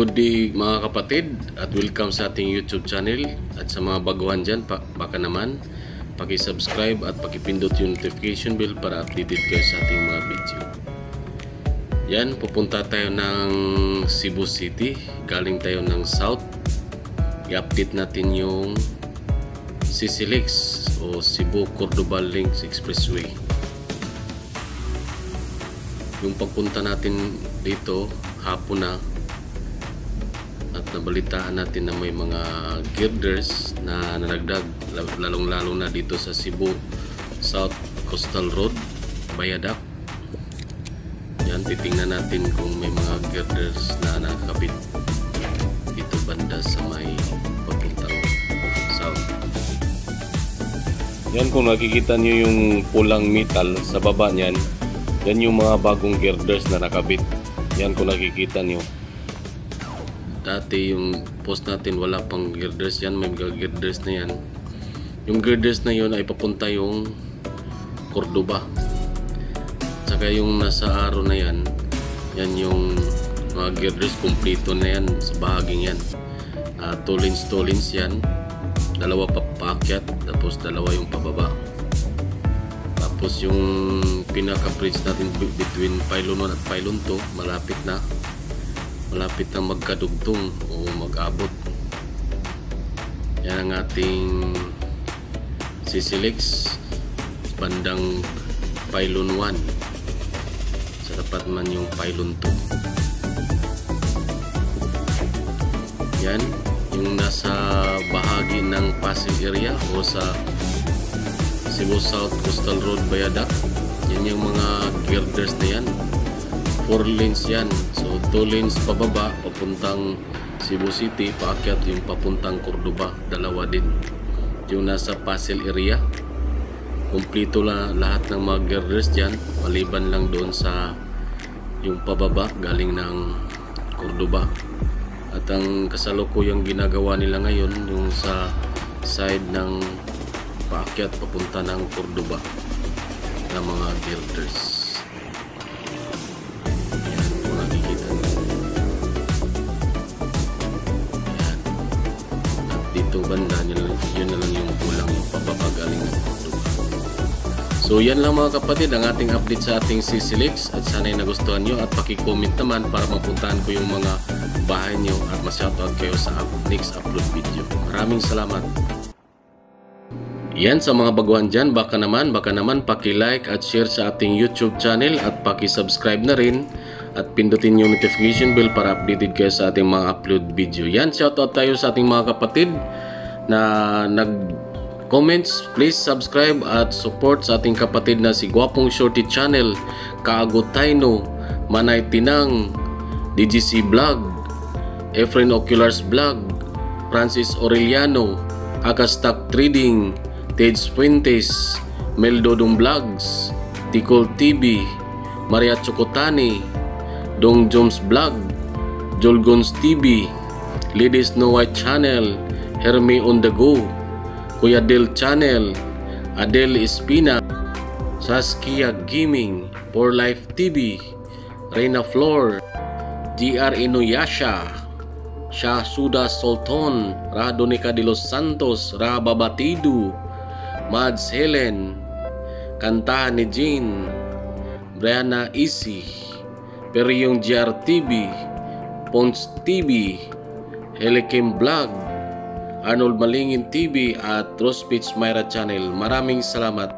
good day mga kapatid at welcome sa ating YouTube channel. At sa mga baguhan dyan, baka naman paki-subscribe at pakipindot yung notification bell para updated kayo sa ating mga video. Yan, pupunta tayo ng Cebu City. Galing tayo ng South. I-update natin yung CCLEX o Cebu Cordoba Links Expressway. Yung pagpunta natin dito hapon na at nabalitaan natin na may mga girders na nalagdag, lalong-lalo na dito sa Cebu South Coastal Road, Bayadak. Yan, titingnan natin kung may mga girders na nakakabit dito banda sa may papuntang South. Yan, kung nakikita nyo yung pulang metal sa baba niyan, yan yung mga bagong girders na nakabit. Yan, kung nakikita nyo, dati yung post natin wala pang girders. Yan, may mga girders na yan. Yung girders na yun ay papunta yung Cordoba. Saka yung nasa araw na yan, yan yung mga girders, kumplito na yan sa bahaging yan. 2 lanes yan, dalawa paakyat tapos dalawa yung pababa. Tapos yung pinaka-bridge natin between Pylon 1 at Pylon 2 malapit na magkadugtong o mag-abot. Yan ang ating CCLEX bandang Pylon 1, sa tapat man yung Pylon 2. Yan yung nasa bahagi ng Pasig area o sa Cebu South Coastal Road, Bayadak. Yan yung mga girders na yan, 4 lanes yan. So 2 lanes pababa papuntang Cebu City, paakyat yung papuntang Cordoba, dalawa din. Yung nasa Pasig area, kumplito na lahat ng mga girders dyan, maliban lang doon sa yung pababa galing ng Cordoba. At ang kasalukuyang ginagawa nila ngayon yung sa side ng paakyat papunta ng Cordoba na mga girders. Ayan, kung nakikita nyo. Ayan. At dito banda, yun na lang yung kulang yung papapagaling ng Cordoba. So yan lang mga kapatid ang ating update sa ating CCLEX, at sana'y nagustuhan nyo at paki-comment naman para mapuntahan ko yung mga bahay nyo at ma-shoutout kayo sa next upload video. Maraming salamat. Yan, sa mga baguhan dyan, baka naman paki-like at share sa ating YouTube channel at paki-subscribe na rin at pindutin yung notification bell para updated kayo sa ating mga upload video. Yan, shoutout tayo sa ating mga kapatid na nag-comments. Please subscribe at support sa ating kapatid na si Gwapong Shorty Channel, Kaagutayno, Manay Tinang, DGC Vlog, Efren Oculars Vlog, Francis Aureliano, Akastock Trading, Teds Fuentes, Meldodong Vlogs, Tikol TV, Maria Chocotani, Dong Joms Vlog, Jolgons TV, Ladies No White Channel, Herme on the Go, Kuya Del Channel, Adele Espina, Saskia Gaming, For Life TV, Reina Flor, GR Inuyasha, Shah Suda Sultan, Radonica de los Santos, Raba Batidu, Mads Helen, Kantahan ni Jean, Brianna Isi, Peryong GR TV, Pons TV, Helikim Vlog, Arnold Malingin TV at Rose Peach Myra Channel. Maraming salamat.